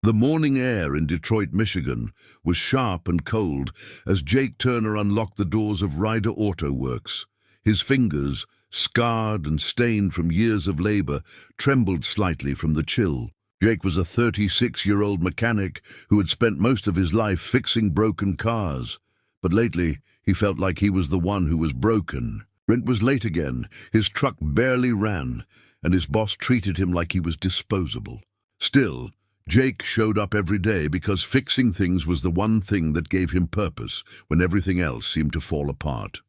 The morning air in Detroit, Michigan, was sharp and cold as Jake Turner unlocked the doors of Ryder Auto Works. His fingers, scarred and stained from years of labor, trembled slightly from the chill. Jake was a 36-year-old mechanic who had spent most of his life fixing broken cars. But lately, he felt like he was the one who was broken. Rent was late again, his truck barely ran, and his boss treated him like he was disposable. Still, Jake showed up every day because fixing things was the one thing that gave him purpose when everything else seemed to fall apart.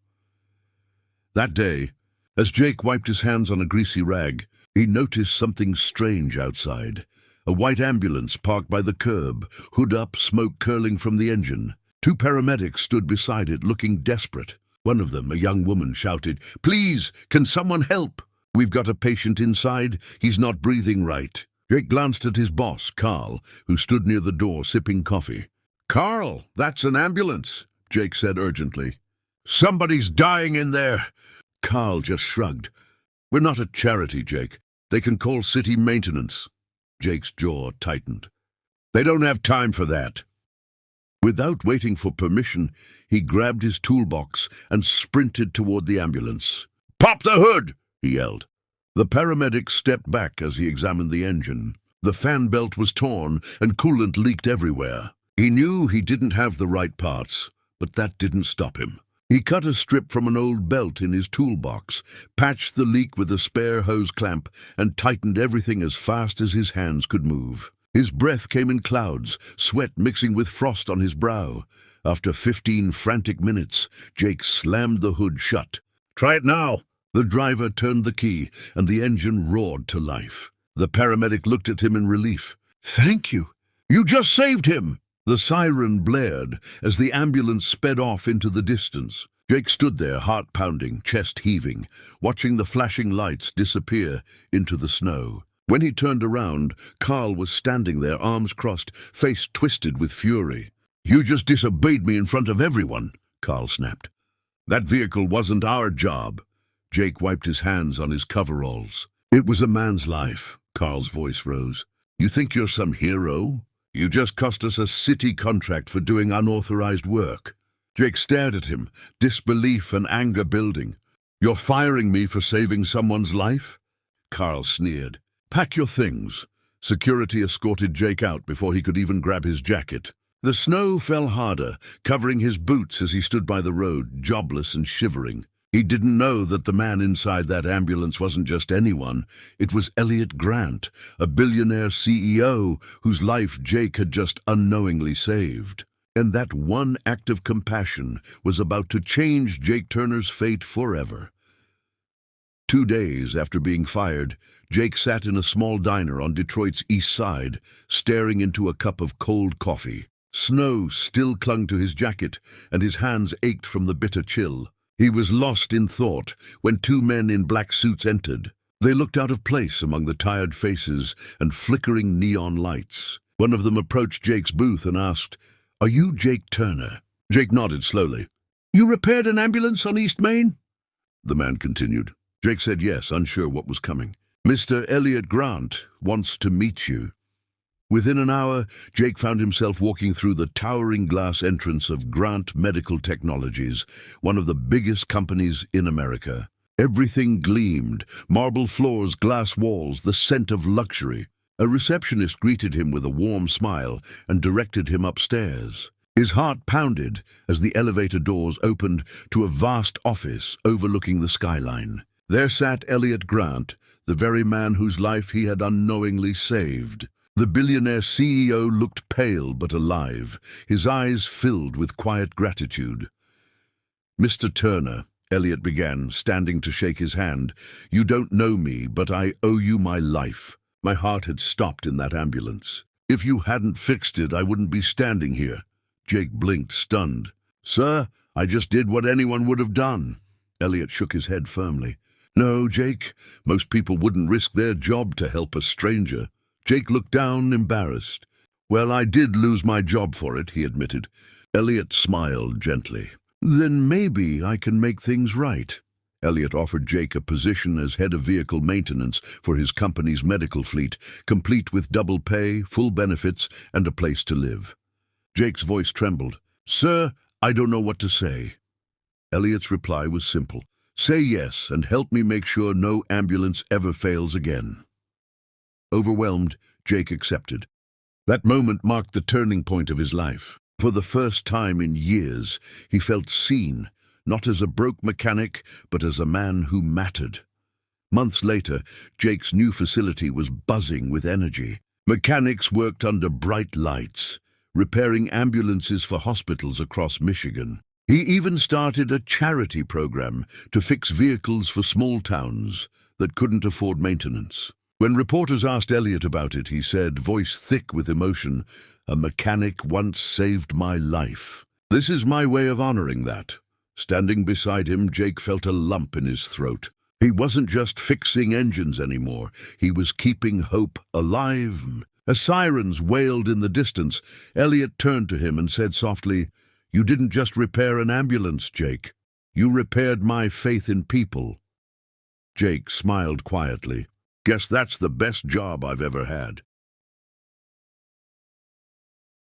That day, as Jake wiped his hands on a greasy rag, he noticed something strange outside. A white ambulance parked by the curb, hood up, smoke curling from the engine. Two paramedics stood beside it, looking desperate. One of them, a young woman, shouted, "Please, can someone help? We've got a patient inside. He's not breathing right." Jake glanced at his boss, Carl, who stood near the door sipping coffee. "Carl, that's an ambulance," Jake said urgently. "Somebody's dying in there." Carl just shrugged. "We're not a charity, Jake. They can call city maintenance." Jake's jaw tightened. "They don't have time for that." Without waiting for permission, he grabbed his toolbox and sprinted toward the ambulance. "Pop the hood!" he yelled. The paramedic stepped back as he examined the engine. The fan belt was torn and coolant leaked everywhere. He knew he didn't have the right parts, but that didn't stop him. He cut a strip from an old belt in his toolbox, patched the leak with a spare hose clamp, and tightened everything as fast as his hands could move. His breath came in clouds, sweat mixing with frost on his brow. After 15 frantic minutes, Jake slammed the hood shut. "Try it now!" The driver turned the key, and the engine roared to life. The paramedic looked at him in relief. "Thank you. You just saved him!" The siren blared as the ambulance sped off into the distance. Jake stood there, heart pounding, chest heaving, watching the flashing lights disappear into the snow. When he turned around, Carl was standing there, arms crossed, face twisted with fury. "You just disobeyed me in front of everyone," Carl snapped. "That vehicle wasn't our job." Jake wiped his hands on his coveralls. "It was a man's life," Carl's voice rose. "You think you're some hero? You just cost us a city contract for doing unauthorized work." Jake stared at him, disbelief and anger building. "You're firing me for saving someone's life?" Carl sneered. "Pack your things." Security escorted Jake out before he could even grab his jacket. The snow fell harder, covering his boots as he stood by the road, jobless and shivering. He didn't know that the man inside that ambulance wasn't just anyone. It was Elliot Grant, a billionaire CEO whose life Jake had just unknowingly saved. And that one act of compassion was about to change Jake Turner's fate forever. 2 days after being fired, Jake sat in a small diner on Detroit's east side, staring into a cup of cold coffee. Snow still clung to his jacket, and his hands ached from the bitter chill. He was lost in thought when 2 men in black suits entered. They looked out of place among the tired faces and flickering neon lights. One of them approached Jake's booth and asked, "Are you Jake Turner?" Jake nodded slowly. "You repaired an ambulance on East Main?" The man continued. Jake said yes, unsure what was coming. "Mr. Elliot Grant wants to meet you." Within an hour, Jake found himself walking through the towering glass entrance of Grant Medical Technologies, one of the biggest companies in America. Everything gleamed, marble floors, glass walls, the scent of luxury. A receptionist greeted him with a warm smile and directed him upstairs. His heart pounded as the elevator doors opened to a vast office overlooking the skyline. There sat Elliot Grant, the very man whose life he had unknowingly saved. The billionaire CEO looked pale but alive, his eyes filled with quiet gratitude. "Mr. Turner," Elliot began, standing to shake his hand, "you don't know me, but I owe you my life. My heart had stopped in that ambulance. If you hadn't fixed it, I wouldn't be standing here." Jake blinked, stunned. "Sir, I just did what anyone would have done." Elliot shook his head firmly. "No, Jake, most people wouldn't risk their job to help a stranger." Jake looked down, embarrassed. "Well, I did lose my job for it," he admitted. Elliot smiled gently. "Then maybe I can make things right." Elliot offered Jake a position as head of vehicle maintenance for his company's medical fleet, complete with double pay, full benefits, and a place to live. Jake's voice trembled. "Sir, I don't know what to say." Elliot's reply was simple. "Say yes and help me make sure no ambulance ever fails again." Overwhelmed, Jake accepted. That moment marked the turning point of his life. For the first time in years, he felt seen, not as a broke mechanic, but as a man who mattered. Months later, Jake's new facility was buzzing with energy. Mechanics worked under bright lights, repairing ambulances for hospitals across Michigan. He even started a charity program to fix vehicles for small towns that couldn't afford maintenance. When reporters asked Elliot about it, he said, voice thick with emotion, "A mechanic once saved my life. This is my way of honoring that." Standing beside him, Jake felt a lump in his throat. He wasn't just fixing engines anymore. He was keeping hope alive. As sirens wailed in the distance, Elliot turned to him and said softly, "You didn't just repair an ambulance, Jake. You repaired my faith in people." Jake smiled quietly. "Guess that's the best job I've ever had."